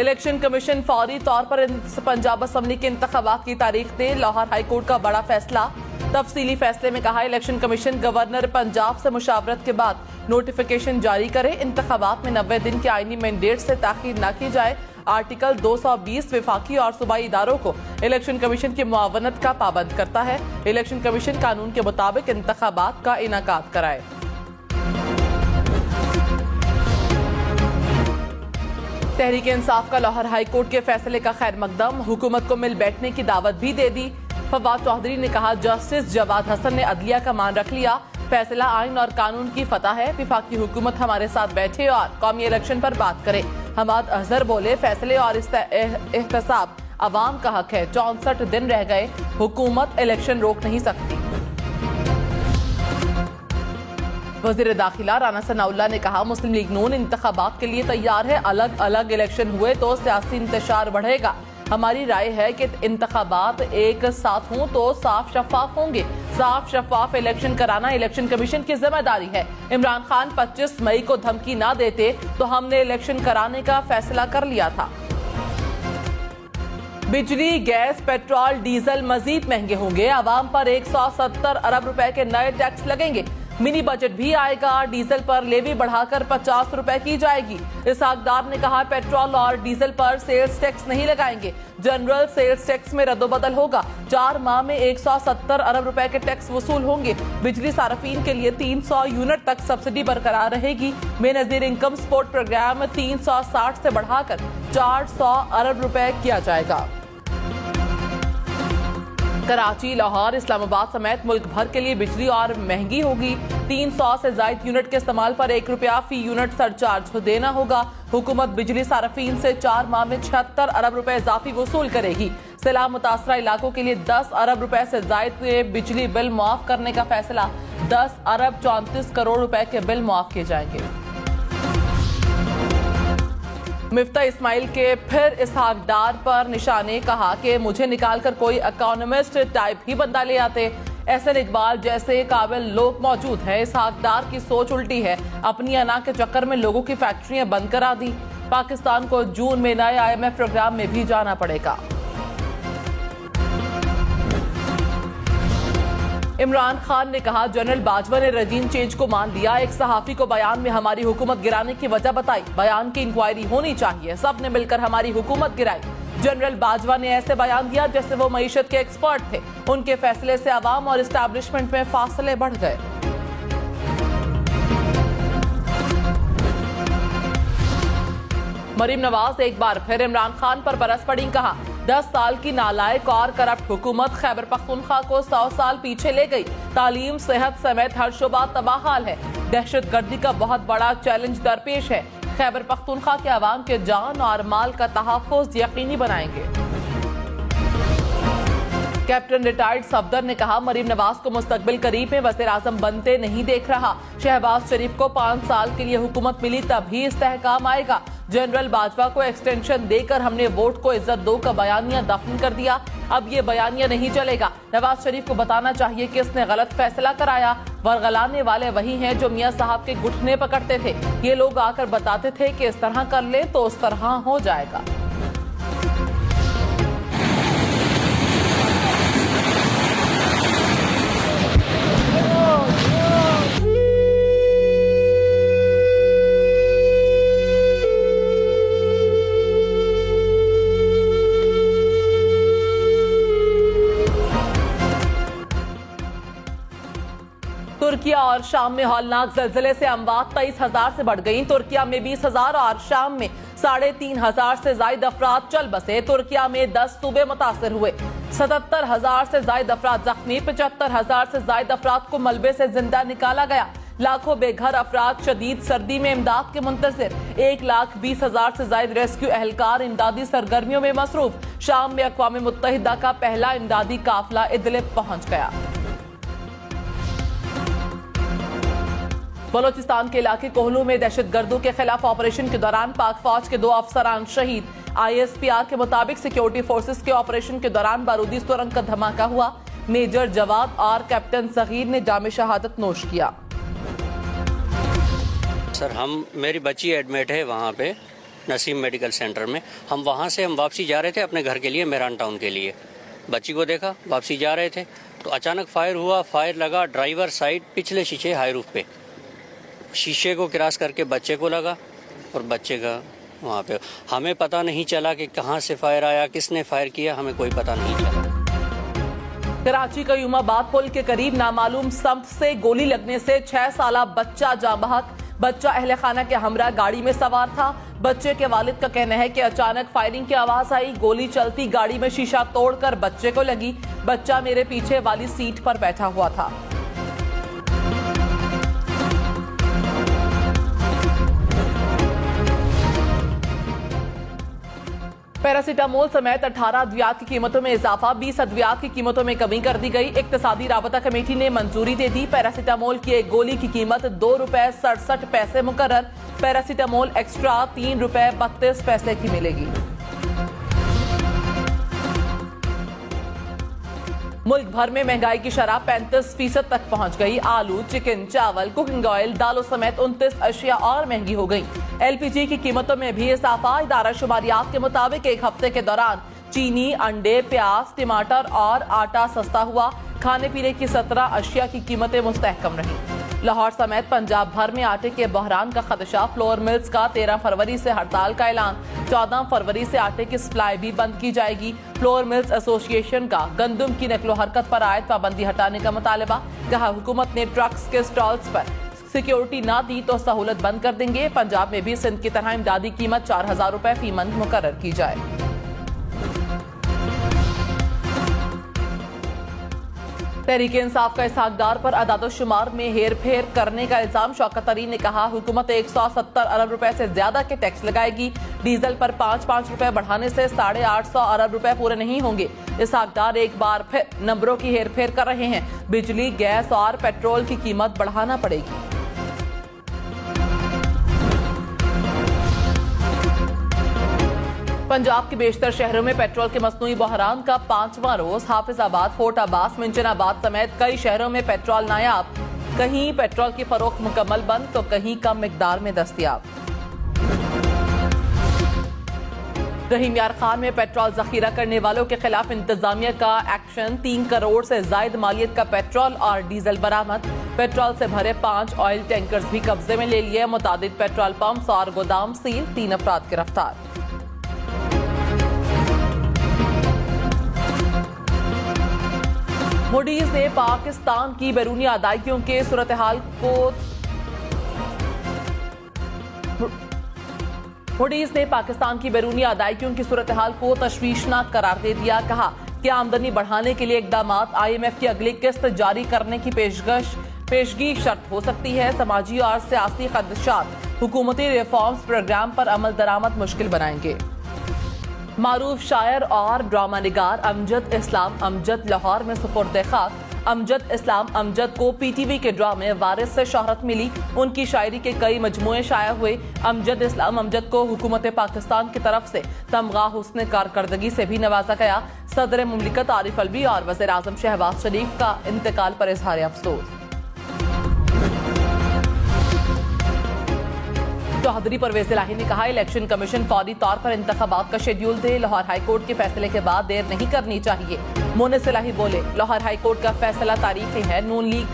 Election commission फौरी तौर पर पंजाब असम्बली के इंतखाबात की तारीख दे। लाहौर हाईकोर्ट का बड़ा फैसला। तफसीली फैसले में कहा, इलेक्शन कमीशन गवर्नर पंजाब से मुशावरत के बाद नोटिफिकेशन जारी करे। इंतखाबात में 90 दिन के आईनी मैंडेट से ताखीर न की जाए। आर्टिकल 220 विफाकी और सूबाई इदारों को इलेक्शन कमीशन की मुआवनत का पाबंद करता है। इलेक्शन कमीशन कानून के मुताबिक इंतखाबात का इनाकाद कराए। तहरीक इंसाफ का लाहौर हाईकोर्ट के फैसले का खैर मकदम। हुकूमत को मिल बैठने की दावत भी दे दी। फवाद चौधरी ने कहा, जस्टिस जवाद हसन ने अदलिया का मान रख लिया। फैसला आइन और कानून की फतह है। विफाकी हुकूमत हमारे साथ बैठे और कौमी इलेक्शन पर बात करे। हमाद अजहर बोले, फैसले और एहतसाब अवाम का हक है। 64 दिन रह गए, हुकूमत इलेक्शन रोक नहीं सकती। वजीर दाखिला राना सनाउल्लाह ने कहा, मुस्लिम लीग नून इंतखाबात के लिए तैयार है। अलग अलग इलेक्शन हुए तो सियासी इंतशार बढ़ेगा। हमारी राय है कि इंतखाबात एक साथ हों तो साफ शफाफ होंगे। साफ शफाफ इलेक्शन कराना इलेक्शन कमीशन की जिम्मेदारी है। इमरान खान 25 मई को धमकी ना देते तो हमने इलेक्शन कराने का फैसला कर लिया था। बिजली, गैस, पेट्रोल, डीजल मजीद महंगे होंगे। आवाम पर 170 अरब रुपए के नए टैक्स लगेंगे। मिनी बजट भी आएगा। डीजल पर लेवी बढ़ाकर 50 रुपए की जाएगी। इसहाकदार ने कहा, पेट्रोल और डीजल पर सेल्स टैक्स नहीं लगाएंगे। जनरल सेल्स टैक्स में रद्दोबदल होगा। 4 माह में 170 अरब रुपए के टैक्स वसूल होंगे। बिजली सार्फिन के लिए 300 यूनिट तक सब्सिडी बरकरार रहेगी। बेनजीर इनकम सपोर्ट प्रोग्राम 360 से बढ़ाकर 400 अरब रुपए किया जाएगा। कराची, लाहौर, इस्लामाबाद समेत मुल्क भर के लिए बिजली और महंगी होगी। 300 से ज्यादा यूनिट के इस्तेमाल पर 1 रुपया फी यूनिट सरचार्ज देना होगा। हुकूमत बिजली सार्फिन से 4 माह में 76 अरब रुपए इजाफी वसूल करेगी। सैलाब मुतासरा इलाकों के लिए 10 अरब रुपए से ज्यादा बिजली बिल मुआफ करने का फैसला। 10 अरब 34 करोड़ रुपए के बिल मुआफ किए जाएंगे। मिफ्ता इस्माइल के फिर इसहाक डार पर निशाने। कहा कि मुझे निकालकर कोई इकोनॉमिस्ट टाइप ही बंदा ले आते। एहसन इकबाल जैसे काबिल लोग मौजूद हैं। इसहाक डार की सोच उल्टी है। अपनी अना के चक्कर में लोगों की फैक्ट्रियां बंद करा दी। पाकिस्तान को जून में नए IMF प्रोग्राम में भी जाना पड़ेगा। इमरान खान ने कहा, जनरल बाजवा ने रजीम चेंज को मान लिया। एक सहाफी को बयान में हमारी हुकूमत गिराने की वजह बताई। बयान की इंक्वायरी होनी चाहिए। सब ने मिलकर हमारी हुकूमत गिराई। जनरल बाजवा ने ऐसे बयान दिया जैसे वो मईशत के एक्सपर्ट थे। उनके फैसले से अवाम और एस्टैब्लिशमेंट में फासले बढ़ गए। मरीम नवाज एक बार फिर इमरान खान पर बरस पड़ी। कहा, 10 साल की नालायक और करप्ट हुकूमत खैबर पख्तूनख्वा को 100 साल पीछे ले गई। तालीम, सेहत समेत हर शोबा तबाहाल है। दहशत गर्दी का बहुत बड़ा चैलेंज दरपेश है। खैबर पख्तूनख्वा के अवाम के जान और माल का तहफ़्फ़ुज़ यकीनी बनाएंगे। कैप्टन रिटायर्ड सफदर ने कहा, मरीम नवाज को मुस्तकबिल करीब में वज़ीर आज़म बनते नहीं देख रहा। शहबाज शरीफ को 5 साल के लिए हुकूमत मिली तभी इस्तेहकाम आएगा। जनरल बाजवा को एक्सटेंशन देकर हमने वोट को इज्जत दो का बयानिया दफन कर दिया। अब ये बयानिया नहीं चलेगा। नवाज शरीफ को बताना चाहिए कि इसने गलत फैसला कराया। वरगलाने वाले वही हैं जो मियां साहब के घुटने पकड़ते थे। ये लोग आकर बताते थे कि इस तरह कर ले तो उस तरह हो जाएगा। तुर्किया और शाम में हौलनाक जलजले से अमवात 23,000 से बढ़ गई। तुर्किया में 20,000 और शाम में 3,500 से ज्यादा अफराद चल बसे। तुर्किया में 10 सूबे मुतासर हुए। 77,000 से ज्यादा अफराद जख्मी। 75,000 से ज्यादा अफराद को मलबे से जिंदा निकाला गया। लाखों बेघर अफराद शदीद सर्दी में इमदाद के मुंतज़िर। 1,20,000 से ज्यादा रेस्क्यू एहलकार इमदादी सरगर्मियों में मसरूफ। शाम में अक़वाम मुत्तहिदा का पहला इमदादी काफिला इदलिब पहुंच गया। बलोचिस्तान के इलाके कोहलू में दहशतगर्दों के खिलाफ ऑपरेशन के दौरान पाक फौज के 2 अफसरान शहीद। ISPR के मुताबिक सिक्योरिटी फोर्सेस के ऑपरेशन के दौरान बारूदी सुरंग का धमाका हुआ। मेजर जवाद और कैप्टन सगीर ने जामे शहादत नोश किया। सर मेरी बच्ची एडमिट है वहाँ पे, नसीम मेडिकल सेंटर में। हम वहाँ से वापसी जा रहे थे अपने घर के लिए, मेहरान टाउन के लिए। बच्ची को देखा, वापसी जा रहे थे तो अचानक फायर हुआ। फायर लगा ड्राइवर साइड पिछले शीशे हाई रूफ पे, शीशे को क्रॉस करके बच्चे को लगा और बच्चे का वहाँ पे। हमें पता नहीं चला कि कहाँ से फायर आया, किसने फायर किया, हमें कोई पता नहीं चला। कराची के युमाबाद पुल के करीब नामालूम समत से गोली लगने से 6 साला बच्चा जाँ बहक। बच्चा अहले खाना के हमरा गाड़ी में सवार था। बच्चे के वालिद का कहना है कि अचानक फायरिंग की आवाज आई, गोली चलती गाड़ी में शीशा तोड़कर बच्चे को लगी। बच्चा मेरे पीछे वाली सीट पर बैठा हुआ था। पैरासीटामोल समेत 18 अद्वियात की कीमतों में इजाफा, 20 अद्वियात की कीमतों में कमी कर दी गई। इक्तिसादी राबता कमेटी ने मंजूरी दे दी। पैरासीटामोल की एक गोली की कीमत ₹2.67 मुकर्रर। पैरासीटामोल एक्स्ट्रा ₹3.32 की मिलेगी। मुल्क भर में महंगाई की शरह 35% तक पहुंच गई। आलू, चिकन, चावल, कुकिंग ऑयल, दालों समेत 29 अशिया और महंगी हो गई। LPG की कीमतों में भी इजाफा। इदारा शुमारियात के मुताबिक एक हफ्ते के दौरान चीनी, अंडे, प्याज, टमाटर और आटा सस्ता हुआ। खाने पीने की 17 अशिया की कीमतें मुस्तहकम रही। लाहौर समेत पंजाब भर में आटे के बहरान का खदशा। फ्लोर मिल्स का 13 फरवरी से हड़ताल का ऐलान। 14 फरवरी से आटे की सप्लाई भी बंद की जाएगी। फ्लोर मिल्स एसोसिएशन का गंदम की नकलो हरकत पर आयद पाबंदी हटाने का मुतालबा। कहा हुकूमत ने ट्रक्स के स्टॉल्स पर सिक्योरिटी ना दी तो सहूलत बंद कर देंगे। पंजाब में भी सिंध की तरह इमदादी कीमत 4000 रुपए फी मन मुकर्रर की जाए। तहरीक इंसाफ का इसहाक डार पर अदाद-ओ-शुमार में हेर फेर करने का इल्जाम। शौकत तरीन ने कहा हुकूमत 170 अरब रुपए से ज्यादा के टैक्स लगाएगी। डीजल पर 5-5 रुपए बढ़ाने से 850 अरब रुपए पूरे नहीं होंगे। इसहाक डार एक बार फिर नंबरों की हेर फेर कर रहे हैं। बिजली, गैस और पेट्रोल की कीमत बढ़ाना पड़ेगी। पंजाब के बेशतर शहरों में पेट्रोल के मसनूई बहरान का 5वां रोज। हाफिजाबाद, फोर्ट अब्बास, मिंचनाबाद समेत कई शहरों में पेट्रोल नायाब। कहीं पेट्रोल की फरोख्त मुकम्मल बंद तो कहीं कम मिकदार में दस्तयाब। रहीम यार खान में पेट्रोल जखीरा करने वालों के खिलाफ इंतजामिया का एक्शन। 3 करोड़ से जायद मालियत का पेट्रोल और डीजल बरामद। पेट्रोल से भरे 5 ऑयल टैंकर्स भी कब्जे में ले लिए। मुतादिद पेट्रोल पंप्स और गोदाम सील। 3 अफराद गिरफ्तार। मूडीज ने पाकिस्तान की बैरूनी अदायगियों के सूरत हाल को मूडीज ने पाकिस्तान की बैरूनी अदायगियों की सूरत हाल को तशवीशनाक करार दे दिया। कहा कि आमदनी बढ़ाने के लिए इकदामात IMF की अगली किस्त जारी करने की पेशगी शर्त हो सकती है। समाजी और सियासी खदशात हुकूमती रिफॉर्म्स प्रोग्राम पर अमल दरामद मुश्किल बनाएंगे। मारूफ शायर और ड्रामा निगार अमजद इस्लाम अमजद लाहौर में सुपुर्द खाक। अमजद इस्लाम अमजद को PTV के ड्रामे वारिस से शोहरत मिली। उनकी शायरी के कई मजमूए शाया हुए। अमजद इस्लाम अमजद को हुकूमत पाकिस्तान की तरफ से तमगा हुस्न कारकर्दगी से भी नवाजा गया। सदर मुमलिकत आरिफ अलवी और वज़ीर आज़म शहबाज शरीफ का इंतकाल पर इजहार अफसोस। चौधरी परवेज इलाही ने कहा इलेक्शन कमीशन फौरी तौर पर इंतखाबात का शेड्यूल दे। लाहौर हाईकोर्ट के फैसले के बाद देर नहीं करनी चाहिए। मोनिस इलाही बोले लाहौर हाईकोर्ट का फैसला तारीखी है। नून लीग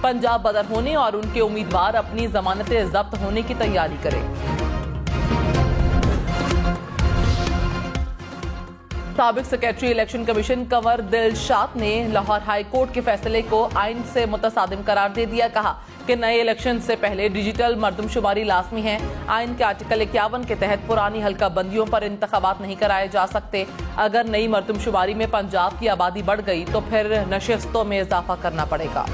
पंजाब बदर होने और उनके उम्मीदवार अपनी जमानतें जब्त होने की तैयारी करें। साबिक secretary election commission Kanwar Dilshad ने लाहौर हाईकोर्ट के फैसले को आइन से मुतसादिम करार दे दिया। कहा कि नए इलेक्शन से पहले डिजिटल मर्दमशुमारी लाजमी है। आइन के आर्टिकल 51 के तहत पुरानी हल्का बंदियों पर इंतखाबात नहीं कराए जा सकते। अगर नई मर्दमशुमारी में पंजाब की आबादी बढ़ गई तो फिर नशिस्तों में इजाफा करना पड़ेगा।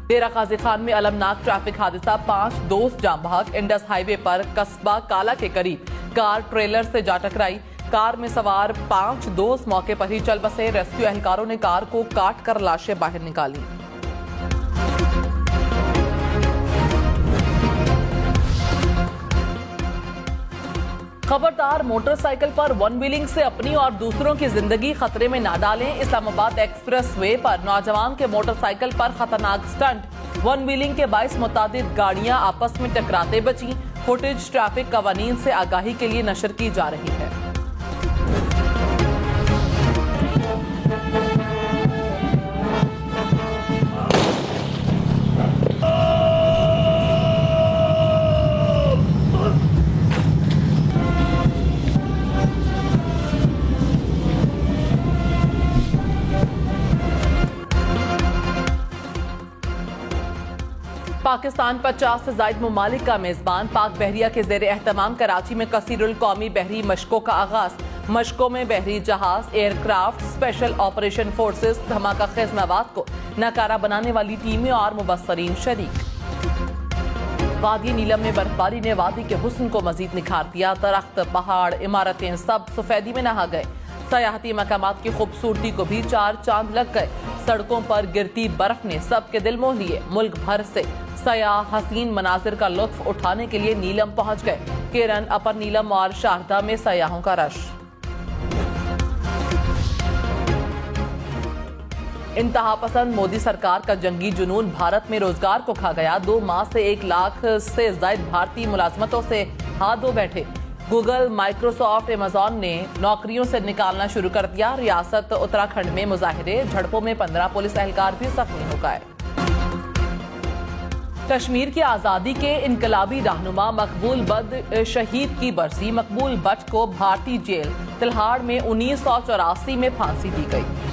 डेरा गाजी खान में अलमनाक ट्रैफिक हादसा। 5 दोस्त जाम बहक। इंडस हाईवे पर कस्बा काला के करीब कार ट्रेलर से जा टकराई। कार में सवार 5 दोस्त मौके पर ही चल बसे। रेस्क्यू एहलकारों ने कार को काट कर लाशें बाहर निकाली। खबरदार, मोटरसाइकिल पर वन व्हीलिंग से अपनी और दूसरों की जिंदगी खतरे में ना डालें। इस्लामाबाद एक्सप्रेस वे पर नौजवान के मोटरसाइकिल पर खतरनाक स्टंट। वन व्हीलिंग के 22 मुतादिद गाड़ियां आपस में टकराते बची। फुटेज ट्रैफिक कवानीन से आगाही के लिए नशर की जा रही है। पाकिस्तान 50 से ज्यादा मुमालिक का मेजबान। पाक बहरिया के जेर एहतमाम कराची में कसीरुल कौमी बहरी मशकों का आगाज। मशकों में बहरी जहाज, एयरक्राफ्ट, स्पेशल ऑपरेशन फोर्सेस, धमाका खेज मवाद को नाकारा बनाने वाली टीमें और मुबस्सरीन शरीक। वादी नीलम में बर्फबारी ने वादी के हुस्न को मजीद निखार दिया। दरख्त, पहाड़, इमारतें सब सफेदी में नहा गए। सयाहती मकामात की खूबसूरती को भी चार चांद लग गए। सड़कों पर गिरती बर्फ ने सबके दिल मोह लिए। मुल्क भर से सयाह हसीन मनाजिर का लुत्फ उठाने के लिए नीलम पहुंच गए। केरन, अपर नीलम और शारदा में सयाहों का रश। इंतहा पसंद मोदी सरकार का जंगी जुनून भारत में रोजगार को खा गया। 2 माह से 1 लाख से ज्यादा भारतीय मुलाजमतों से हाथ धो बैठे। गूगल, माइक्रोसॉफ्ट, अमेजॉन ने नौकरियों से निकालना शुरू कर दिया। रियासत उत्तराखंड में मुजाहिरे, झड़पों में 15 पुलिस एहलकार भी जख्मी हो गए। कश्मीर की आजादी के इनकलाबी रहनुमा मकबूल बट शहीद की बरसी। मकबूल बट को भारतीय जेल तिल्हाड़ में 1984 में फांसी दी गई।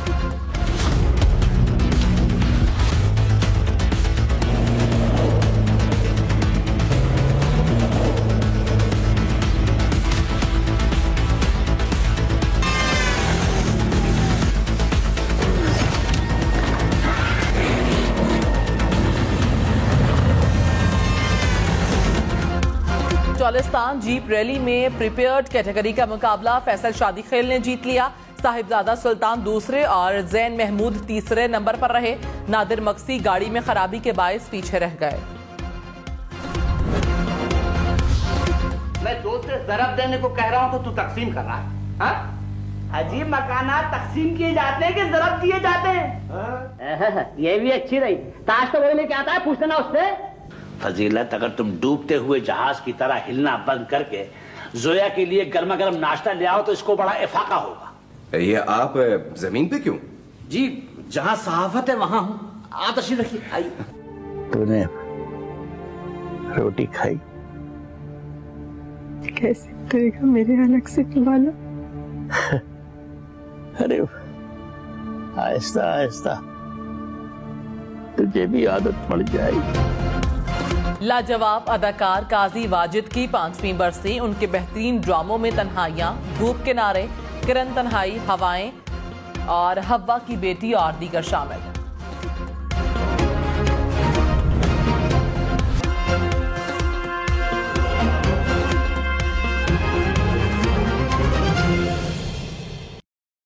चौलिस्तान जीप रैली में प्रिपेयर्ड कैटेगरी का मुकाबला फैसल शादी खेल ने जीत लिया। साहिबजादा सुल्तान दूसरे और जैन महमूद तीसरे नंबर पर रहे। नादिर मक्सी गाड़ी में खराबी के बायस पीछे रह गए। मैं दोस्त से ज़रब देने को कह रहा हूं तो तू तकसीम कर रहा है। हाँ? अजीब मकानात तकसीम किए जाते हैं कि ज़रब दिए जाते हैं। ये भी अच्छी रही। ताश तो वही लेके आता है, पूछते ना उससे। फजीलत, अगर तुम डूबते हुए जहाज की तरह हिलना बंद करके जोया के लिए गर्मा गर्म नाश्ता ले आओ तो इसको बड़ा इफाका होगा। ये आप जमीन पे क्यों? जी, जहां सहाफत है वहां हूं। आप तशरीफ रखिए, आइए। तूने रोटी खाई? कैसे करेगा मेरे अलग से वाला? अरे आहिस्ता आहिस्ता तुझे भी आदत पड़ जाएगी। लाजवाब अदाकार काजी वाजिद की 5वीं बरसी। उनके बेहतरीन ड्रामों में तन्हाइयां, धूप किनारे, किरण तन्हाई, हवाएं और हव्वा की बेटी और दीगर शामिल।